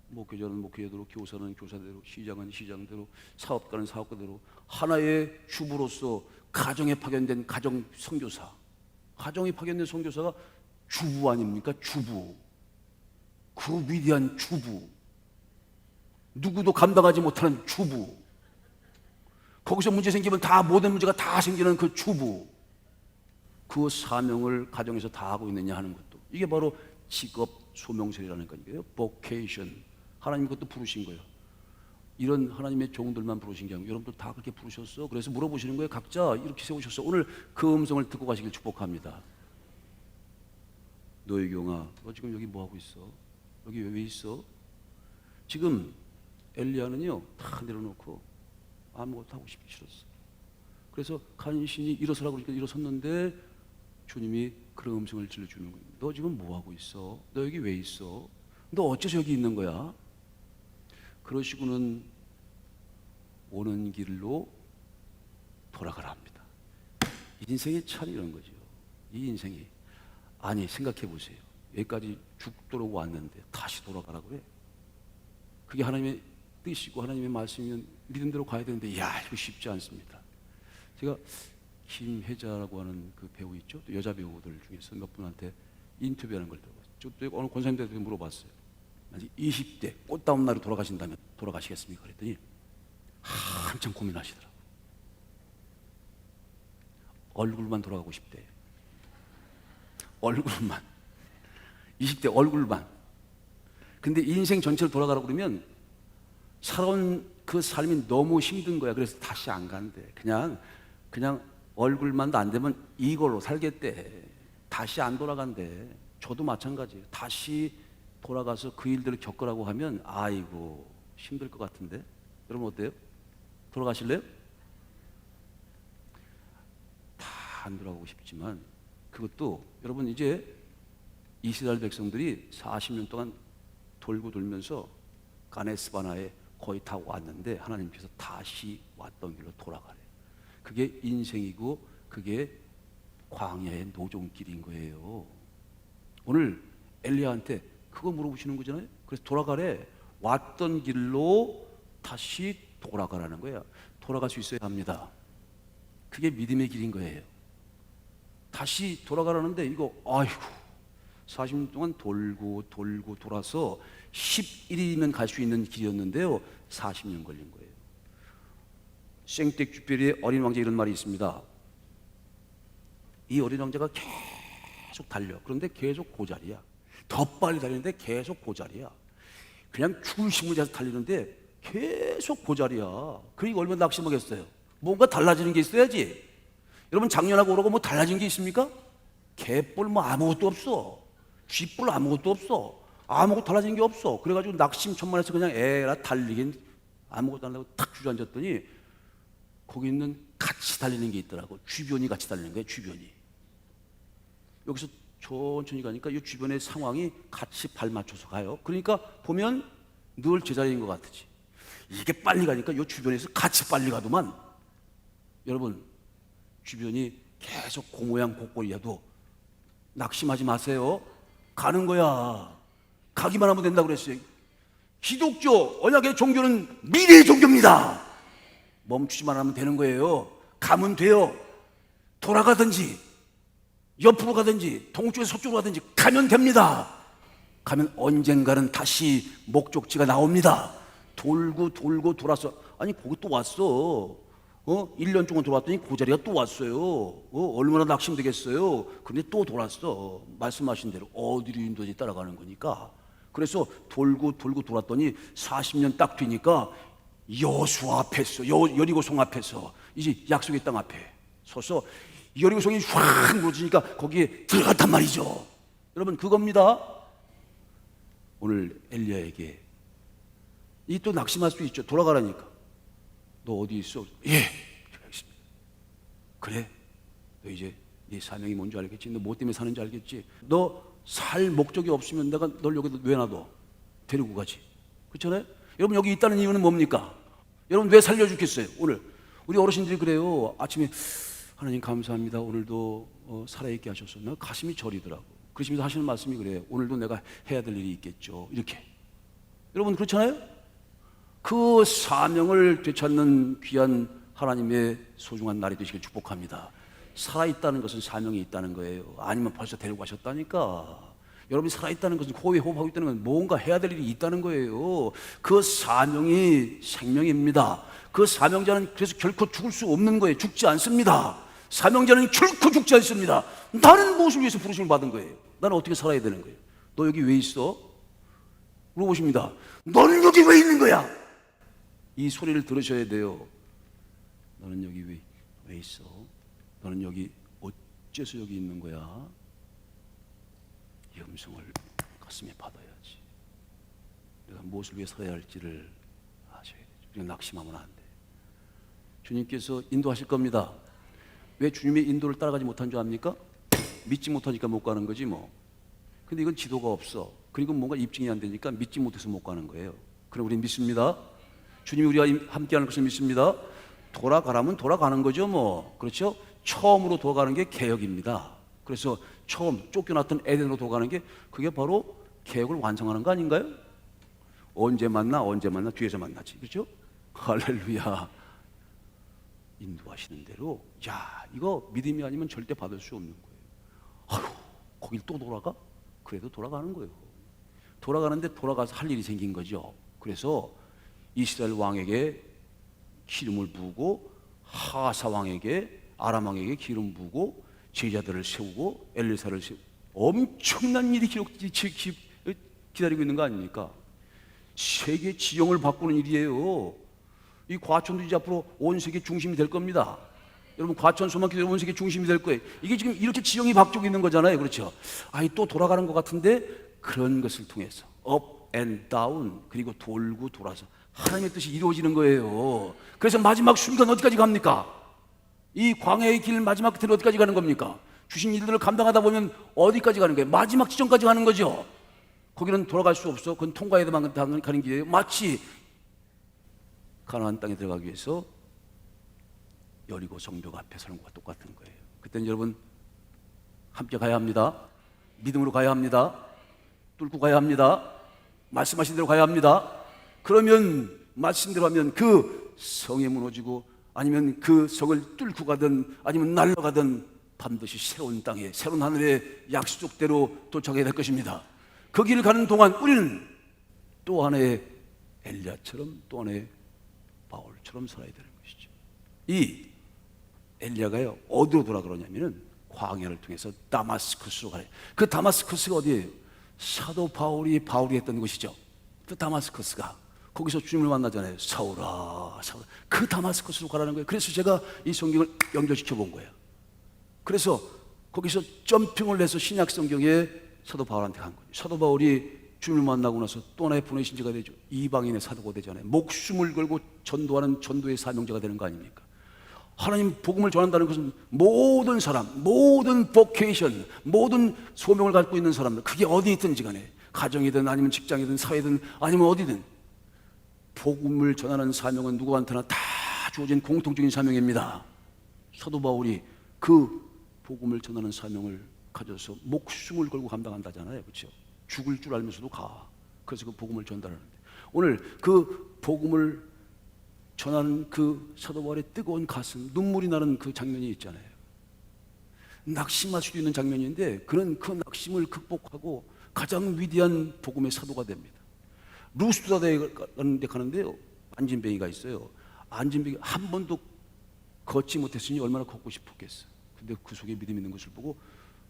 목회자는 목회자대로, 교사는 교사대로, 시장은 시장대로, 사업가는 사업가대로 하나의 주부로서 가정에 파견된 가정 선교사, 가정에 파견된 선교사가 주부 아닙니까? 주부. 그 위대한 주부. 누구도 감당하지 못하는 주부. 거기서 문제 생기면 다 모든 문제가 다 생기는 그 주부. 그 사명을 가정에서 다 하고 있느냐 하는 것도, 이게 바로 직업 소명설이라는 거예요. vocation. 하나님 그것도 부르신 거예요. 이런 하나님의 종들만 부르신 게 아니고 여러분도 다 그렇게 부르셨어. 그래서 물어보시는 거예요. 각자 이렇게 세우셨어. 오늘 그 음성을 듣고 가시길 축복합니다. 노예경아, 너 지금 여기 뭐 하고 있어? 여기 왜 있어? 지금 엘리야는요 다 내려놓고 아무것도 하고 싶기 싫었어. 그래서 간신히 일어서라고 그러니까 일어섰는데 주님이 그런 음성을 들려주는 거예요. 너 지금 뭐 하고 있어? 너 여기 왜 있어? 너 어째서 여기 있는 거야? 그러시고는 오는 길로 돌아가라 합니다. 인생의 참 이런 거죠. 이 인생이, 아니 생각해 보세요. 여기까지 죽도록 왔는데 다시 돌아가라 그래? 그게 하나님의 뜻이고 하나님의 말씀이면 믿음대로 가야 되는데, 야, 이거 쉽지 않습니다. 제가 김혜자라고 하는 그 배우 있죠? 또 여자 배우들 중에서 몇 분한테 인터뷰하는 걸 들어봤어요. 저 어느 권사님들한테 물어봤어요. 만약 20대 꽃다운 날에 돌아가신다면 돌아가시겠습니까? 그랬더니 한참 고민하시더라고요. 얼굴만 돌아가고 싶대. 얼굴만. 20대 얼굴만. 근데 인생 전체를 돌아가라고 그러면 살아온 그 삶이 너무 힘든 거야. 그래서 다시 안 간대. 그냥 얼굴만도 안 되면 이걸로 살겠대. 다시 안 돌아간대. 저도 마찬가지예요. 다시 돌아가서 그 일들을 겪으라고 하면 아이고 힘들 것 같은데. 여러분 어때요? 돌아가실래요? 다 안 돌아가고 싶지만, 그것도 여러분 이제 이스라엘 백성들이 40년 동안 돌고 돌면서 가네스바나에 거의 다 왔는데 하나님께서 다시 왔던 길로 돌아가래. 그게 인생이고 그게 광야의 노종길인 거예요. 오늘 엘리야한테 그거 물어보시는 거잖아요. 그래서 돌아가래. 왔던 길로 다시 돌아가라는 거예요. 돌아갈 수 있어야 합니다. 그게 믿음의 길인 거예요. 다시 돌아가라는데 이거 아이고 40년 동안 돌고 돌아서 11일이면 갈 수 있는 길이었는데요, 40년 걸린 거예요. 생텍쥐페리의 어린 왕자 이런 말이 있습니다. 이 어린 왕자가 계속 달려. 그런데 계속 고자리야. 더 빨리 달리는데 계속 고자리야. 그냥 죽을 힘을 내서 달리는데 계속 고자리야. 그러니까 얼마나 낙심하겠어요. 뭔가 달라지는 게 있어야지. 여러분 작년하고 올해하고 뭐 달라진 게 있습니까? 개뿔 뭐 아무것도 없어. 쥐뿔 아무것도 없어. 아무것도 달라진 게 없어. 그래가지고 낙심천만해서 그냥 에라 달리긴 아무것도 안 하고 탁 주저앉았더니 거기 있는 같이 달리는 게 있더라고. 주변이 같이 달리는 거예요. 주변이. 여기서 천천히 가니까 이 주변의 상황이 같이 발 맞춰서 가요. 그러니까 보면 늘 제자리인 것 같지. 이게 빨리 가니까 이 주변에서 같이 빨리 가더만. 여러분 주변이 계속 고모양 고꼴이라도 낙심하지 마세요. 가는 거야. 가기만 하면 된다고 그랬어요. 기독교 언약의 종교는 미래의 종교입니다. 멈추지만 하면 되는 거예요. 가면 돼요. 돌아가든지 옆으로 가든지 동쪽에서 서쪽으로 가든지 가면 됩니다. 가면 언젠가는 다시 목적지가 나옵니다. 돌고 돌아서, 아니 거기 또 왔어. 1년 동안 돌아왔더니 그 자리가 또 왔어요. 얼마나 낙심되겠어요. 근데 또 돌았어. 말씀하신 대로 어디로 인도지 따라가는 거니까. 그래서 돌고 돌았더니 40년 딱 뒤니까 여수 앞에서, 여리고성 앞에서, 이제 약속의 땅 앞에 서서 여리고성이 확 무너지니까 거기에 들어갔단 말이죠. 여러분 그겁니다. 오늘 엘리야에게 이 또 낙심할 수 있죠. 돌아가라니까. 너 어디 있어? 예, 제가 있습니다. 그래, 너 이제 네 사명이 뭔지 알겠지? 너 뭐 때문에 사는지 알겠지? 너 살 목적이 없으면 내가 널 여기 왜 놔둬? 데리고 가지. 그렇잖아요? 여러분 여기 있다는 이유는 뭡니까? 여러분 왜 살려주겠어요? 오늘 우리 어르신들이 그래요. 아침에 하나님 감사합니다. 오늘도 살아있게 하셔서. 나 가슴이 저리더라고. 그러시면서 하시는 말씀이 그래요. 오늘도 내가 해야 될 일이 있겠죠. 이렇게. 여러분 그렇잖아요? 그 사명을 되찾는 귀한 하나님의 소중한 날이 되시길 축복합니다. 살아있다는 것은 사명이 있다는 거예요. 아니면 벌써 데리고 가셨다니까. 여러분이 살아있다는 것은 호흡에 호흡하고 있다는 건 뭔가 해야 될 일이 있다는 거예요. 그 사명이 생명입니다. 그 사명자는 그래서 결코 죽을 수 없는 거예요. 죽지 않습니다. 사명자는 결코 죽지 않습니다. 나는 무엇을 위해서 부르심을 받은 거예요? 나는 어떻게 살아야 되는 거예요? 너 여기 왜 있어? 물어보십니다. 너는 여기 왜 있는 거야? 이 소리를 들으셔야 돼요. 너는 여기 왜 있어? 너는 여기 어째서 여기 있는 거야? 이 음성을 가슴에 받아야지. 내가 무엇을 위해 살아야 할지를 아셔야 되죠. 그냥 낙심하면 안 돼. 주님께서 인도하실 겁니다. 왜 주님의 인도를 따라가지 못한 줄 압니까? 믿지 못하니까 못 가는 거지 뭐. 근데 이건 지도가 없어. 그리고 뭔가 입증이 안 되니까 믿지 못해서 못 가는 거예요. 그럼 우리 믿습니다. 주님이 우리와 함께하는 것을 믿습니다. 돌아가라면 돌아가는 거죠, 뭐. 그렇죠? 처음으로 돌아가는 게 개혁입니다. 그래서 처음 쫓겨났던 에덴으로 돌아가는 게 그게 바로 개혁을 완성하는 거 아닌가요? 언제 만나 뒤에서 만나지, 그렇죠? 할렐루야. 인도하시는 대로, 야, 이거 믿음이 아니면 절대 받을 수 없는 거예요. 아휴, 거길 또 돌아가? 그래도 돌아가는 거예요. 돌아가는데 돌아가서 할 일이 생긴 거죠. 그래서 이스라엘 왕에게 기름을 부고 하사 왕에게, 아람 왕에게 기름 부고 제자들을 세우고 엘리사를 세우고 엄청난 일이 기다리고 있는 거 아닙니까? 세계 지형을 바꾸는 일이에요. 이 과천도 이제 앞으로 온 세계 중심이 될 겁니다. 여러분, 과천소만 기도 온 세계 중심이 될 거예요. 이게 지금 이렇게 지형이 바뀌고 있는 거잖아요. 그렇죠? 아이, 또 돌아가는 것 같은데 그런 것을 통해서 업 앤 다운, 그리고 돌고 돌아서 하나님의 뜻이 이루어지는 거예요. 그래서 마지막 순간 어디까지 갑니까? 이 광야의 길 마지막 끝에 어디까지 가는 겁니까? 주신 일들을 감당하다 보면 어디까지 가는 거예요? 마지막 지점까지 가는 거죠. 거기는 돌아갈 수 없어. 그건 통과해야만 가는 길이에요. 마치 가나안 땅에 들어가기 위해서 여리고 성벽 앞에 서는 것과 똑같은 거예요. 그때는 여러분 함께 가야 합니다. 믿음으로 가야 합니다. 뚫고 가야 합니다. 말씀하신 대로 가야 합니다. 그러면 말씀대로 하면 그 성이 무너지고, 아니면 그 성을 뚫고 가든 아니면 날아가든 반드시 새로운 땅에, 새로운 하늘의 약속대로 도착해야 될 것입니다. 그 길을 가는 동안 우리는 또 하나의 엘리야처럼, 또 하나의 바울처럼 살아야 되는 것이죠. 이 엘리야가요, 어디로 돌아가냐면은 광야를 통해서 다마스커스로 가요. 그 다마스커스가 어디예요? 사도 바울이 했던 곳이죠. 그 다마스커스가, 거기서 주님을 만나잖아요. 사울아, 사울아. 그 다마스커스로 가라는 거예요. 그래서 제가 이 성경을 연결시켜 본 거예요. 그래서 거기서 점핑을 해서 신약 성경에 사도 바울한테 간 거예요. 사도 바울이 주님을 만나고 나서 또 하나의 보내신 자가 되죠. 이방인의 사도가 되잖아요. 목숨을 걸고 전도하는 전도의 사명자가 되는 거 아닙니까? 하나님 복음을 전한다는 것은 모든 사람, 모든 보케이션, 모든 소명을 갖고 있는 사람들, 그게 어디 있든지 간에, 가정이든 아니면 직장이든 사회든 아니면 어디든, 복음을 전하는 사명은 누구한테나 다 주어진 공통적인 사명입니다. 사도 바울이 그 복음을 전하는 사명을 가져서 목숨을 걸고 감당한다잖아요. 그렇죠? 죽을 줄 알면서도 가. 그래서 그 복음을 전달하는데, 오늘 그 복음을 전하는 그 사도 바울의 뜨거운 가슴, 눈물이 나는 그 장면이 있잖아요. 낙심할 수도 있는 장면인데, 그는 그 낙심을 극복하고 가장 위대한 복음의 사도가 됩니다. 루스드라에 가는데요, 안진뱅이가 있어요. 안진뱅이가 한 번도 걷지 못했으니 얼마나 걷고 싶었겠어요. 근데 그 속에 믿음 있는 것을 보고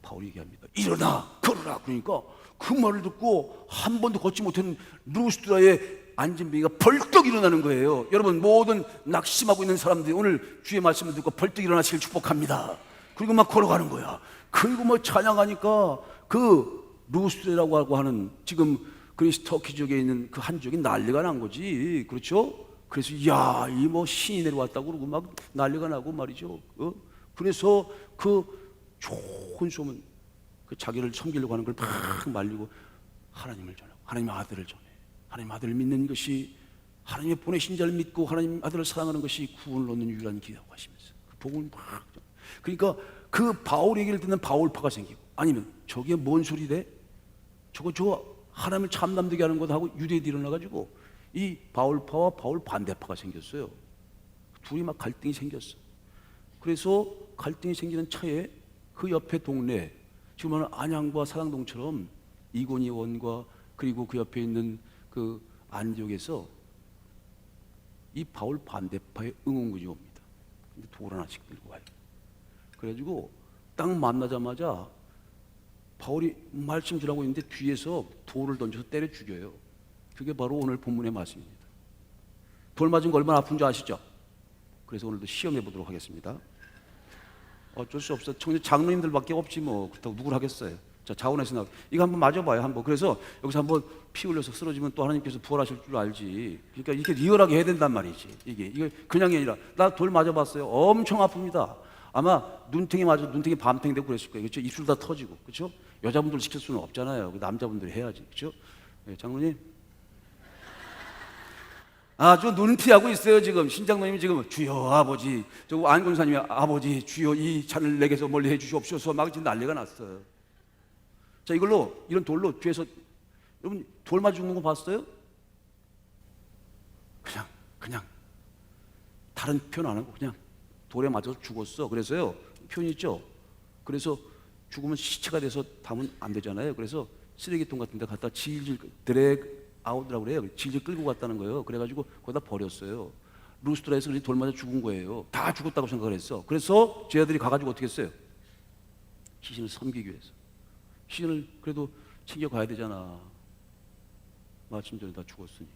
바울이 얘기합니다. 일어나, 걸어라. 그러니까 그 말을 듣고 한 번도 걷지 못한 루스드라의 안진뱅이가 벌떡 일어나는 거예요. 여러분, 모든 낙심하고 있는 사람들이 오늘 주의 말씀을 듣고 벌떡 일어나시길 축복합니다. 그리고 막 걸어가는 거야. 그리고 뭐 찬양하니까 그 루스드라고 하는, 지금 그리스 터키 지역에 있는 그 한 지역이 난리가 난 거지. 그렇죠? 그래서 야, 이 뭐 신이 내려왔다고 그러고 막 난리가 나고 말이죠. 그래서 그 좋은 소문, 그 자기를 섬기려고 하는 걸 막 말리고 하나님을 전하고 하나님 아들을 전해. 하나님 아들을 믿는 것이, 하나님의 보내신 자를 믿고 하나님 아들을 사랑하는 것이 구원을 얻는 유일한 길이라고 하시면서 그 복음을 막, 그러니까 그 바울 얘기를 듣는 바울파가 생기고, 아니면 저게 뭔 소리래? 저 하나님을 참남되게 하는 것 하고 유대인이 일어나가지고 이 바울파와 바울 반대파가 생겼어요. 둘이 막 갈등이 생겼어. 그래서 갈등이 생기는 차에 그 옆에 동네, 지금 안양과 사랑동처럼 이곤이원과 그리고 그 옆에 있는 그 안지역에서 이 바울 반대파의 응원군이 옵니다. 근데 돌 하나씩 들고 와요. 그래가지고 딱 만나자마자 바울이 말씀 전하고 있는데 뒤에서 돌을 던져서 때려 죽여요. 그게 바로 오늘 본문의 말씀입니다. 돌 맞은 거 얼마나 아픈 줄 아시죠? 그래서 오늘도 시험해 보도록 하겠습니다. 어쩔 수 없어. 장로님들밖에 없지 뭐. 그렇다고 누굴 하겠어요. 자, 자원에서 나와. 이거 한번 맞아봐요, 한번. 그래서 여기서 한번 피 흘려서 쓰러지면 또 하나님께서 부활하실 줄 알지. 그러니까 이렇게 리얼하게 해야 된단 말이지. 이게 그냥이 아니라, 나 돌 맞아봤어요. 엄청 아픕니다. 아마 눈탱이 맞아, 눈탱이 밤탱이 되고 그랬을 거예요. 그렇죠? 입술 다 터지고, 그렇죠? 여자분들 시킬 수는 없잖아요. 남자분들이 해야지. 그렇죠? 네, 장로님. 저 눈피하고 있어요. 지금 신장로님이 지금 주여 아버지, 저 안군사님이 아버지 주여 이 잔을 내게서 멀리 해주시옵소서 막 지금 난리가 났어요. 자, 이걸로 이런 돌로 뒤에서 여러분 돌 맞아 죽는 거 봤어요? 그냥 다른 표현 안 하고 그냥 돌에 맞아서 죽었어. 그래서요 표현 있죠. 그래서 죽으면 시체가 돼서 담으면 안 되잖아요. 그래서 쓰레기통 같은 데 갖다 질질 드래그 아웃이라고 그래요. 질질 끌고 갔다는 거예요. 그래가지고 거기다 버렸어요. 루스트라에서 돌 맞아 죽은 거예요. 다 죽었다고 생각을 했어. 그래서 제 아들이 가가지고 어떻게 했어요? 시신을 섬기기 위해서. 시신을 그래도 챙겨가야 되잖아. 마침 전에 다 죽었으니.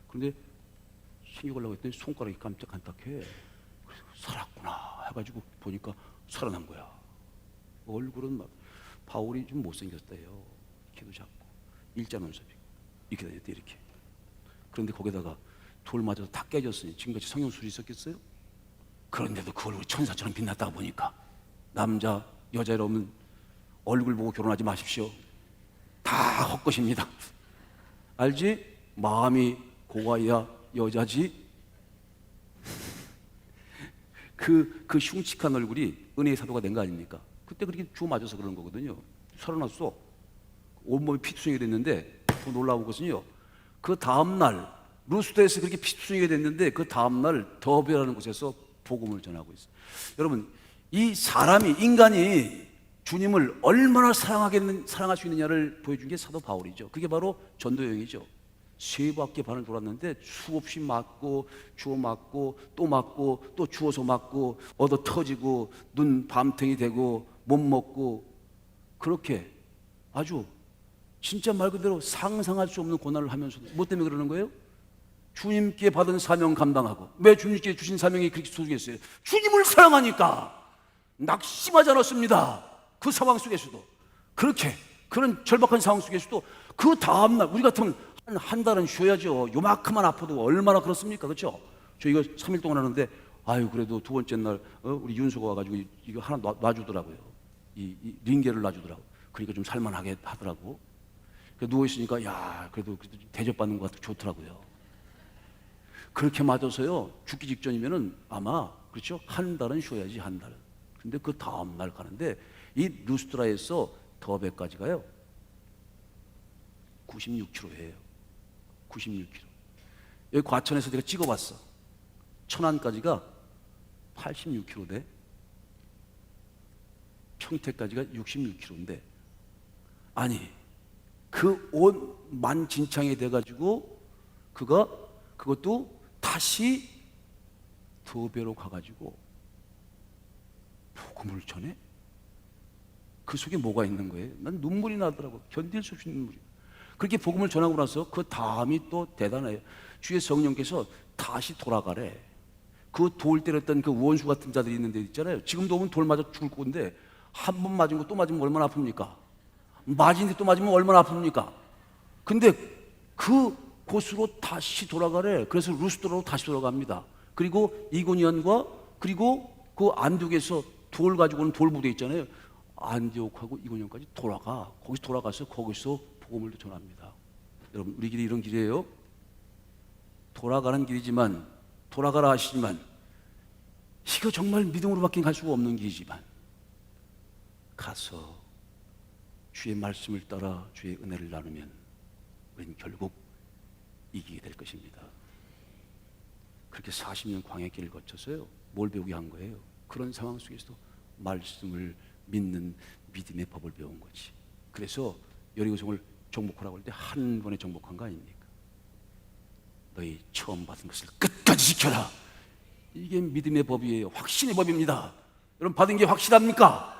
그런데 챙겨가려고 했더니 손가락이 깜짝깜짝해. 그래서 살았구나 해가지고 보니까 살아난 거야. 얼굴은 막 바울이 좀 못생겼대요. 키도 작고 일자눈썹이고 이렇게 다녔대 이렇게. 그런데 거기다가 돌 맞아서 다 깨졌으니 지금같이 성형술이 있었겠어요? 그런데도 그 얼굴이 천사처럼 빛났다고 보니까 남자 여자 여러분 얼굴 보고 결혼하지 마십시오. 다 헛것입니다. 알지? 마음이 고와야 여자지. 그 흉측한 얼굴이 은혜의 사도가 된 거 아닙니까? 그때 그렇게 주워 맞아서 그런 거거든요. 살아났어. 온몸이 피투성이가 됐는데 더 놀라운 것은요, 그 다음날 루스드에서 그렇게 피투성이가 됐는데 그 다음날 더베라는 곳에서 복음을 전하고 있어요. 여러분, 이 사람이 인간이 주님을 얼마나 사랑할 수 있느냐를 보여준 게 사도 바울이죠. 그게 바로 전도여행이죠. 세 바퀴 반을 돌았는데 수없이 맞고 주워 맞고 또 주워서 맞고 얻어 터지고 눈 밤탱이 되고 못 먹고 그렇게 아주 진짜 말 그대로 상상할 수 없는 고난을 하면서도 뭐 때문에 그러는 거예요? 주님께 받은 사명 감당하고. 왜 주님께 주신 사명이 그렇게 소중했어요? 주님을 사랑하니까. 낙심하지 않았습니다. 그 상황 속에서도 그렇게 그런 절박한 상황 속에서도 그 다음날 우리 같으면 한 달은 쉬어야죠. 요만큼만 아파도 얼마나 그렇습니까? 그렇죠? 저 이거 3일 동안 하는데 그래도 두 번째 날 우리 윤수가 와가지고 이거 하나 놔주더라고요. 이 링게를 놔주더라고. 그러니까 좀 살만하게 하더라고. 누워있으니까 그래도 대접받는 것 같고 좋더라고요. 그렇게 맞아서요 죽기 직전이면은 아마 그렇죠? 한 달은 쉬어야지. 한 달은. 근데 그 다음 날 가는데 이 루스트라에서 더베까지 가요 96km예요 96km. 여기 과천에서 내가 찍어봤어. 천안까지가 86km인데 평택까지가 66km인데 아니 그 온 만진창이 돼가지고 그것도 다시 더베로 가가지고 복음을 전해? 그 속에 뭐가 있는 거예요? 난 눈물이 나더라고. 견딜 수 없는 눈물이. 그렇게 복음을 전하고 나서 그 다음이 또 대단해요. 주의 성령께서 다시 돌아가래. 그 돌 때렸던 그 원수 같은 자들이 있는 데 있잖아요. 지금도 오면 돌 맞아 죽을 건데 한 번 맞은 거 또 맞으면 얼마나 아픕니까? 맞은데 또 맞으면 얼마나 아픕니까? 근데 그 곳으로 다시 돌아가래. 그래서 루스드라로 다시 돌아갑니다. 그리고 이고니온과 그리고 그 안디옥에서 돌 가지고 오는 돌 부대 있잖아요. 안디옥하고 이고니온까지 돌아가. 거기서 돌아가서 거기서 복음을 전합니다. 여러분, 우리 길이 이런 길이에요. 돌아가는 길이지만 돌아가라 하시지만 이거 정말 믿음으로밖에 갈 수가 없는 길이지만 가서 주의 말씀을 따라 주의 은혜를 나누면 우리는 결국 이기게 될 것입니다. 그렇게 40년 광야 길을 거쳐서요 뭘 배우게 한 거예요? 그런 상황 속에서도 말씀을 믿는 믿음의 법을 배운 거지. 그래서 여리고성을 정복하라고 할 때 한 번에 정복한 거 아닙니까? 너희 처음 받은 것을 끝까지 지켜라. 이게 믿음의 법이에요. 확신의 법입니다. 여러분, 받은 게 확실합니까?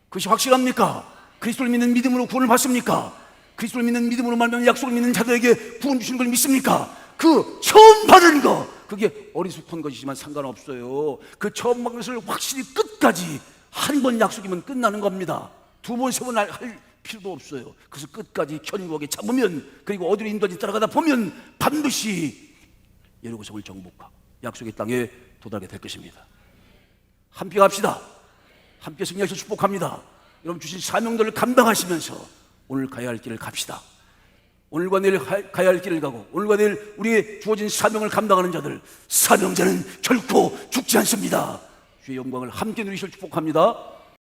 그것이 확실합니까? 그리스도를 믿는 믿음으로 구원을 받습니까? 그리스도를 믿는 믿음으로 말하면 약속을 믿는 자들에게 구원 주시는 걸 믿습니까? 그 처음 받은 거, 그게 어리숙한 것이지만 상관없어요. 그 처음 받은 것을 확실히 끝까지 한 번 약속이면 끝나는 겁니다. 두 번, 세 번 할 필요도 없어요. 그래서 끝까지 견고하게 잡으면, 그리고 어디로 인도하지 따라가다 보면 반드시 여리고성을 정복하고 약속의 땅에 도달하게 될 것입니다. 함께 갑시다. 함께 승리해서 축복합니다. 여러분 주신 사명들을 감당하시면서 오늘 가야 할 길을 갑시다. 오늘과 내일 가야 할 길을 가고 오늘과 내일 우리의 주어진 사명을 감당하는 자들, 사명자는 결코 죽지 않습니다. 주의 영광을 함께 누리실 축복합니다.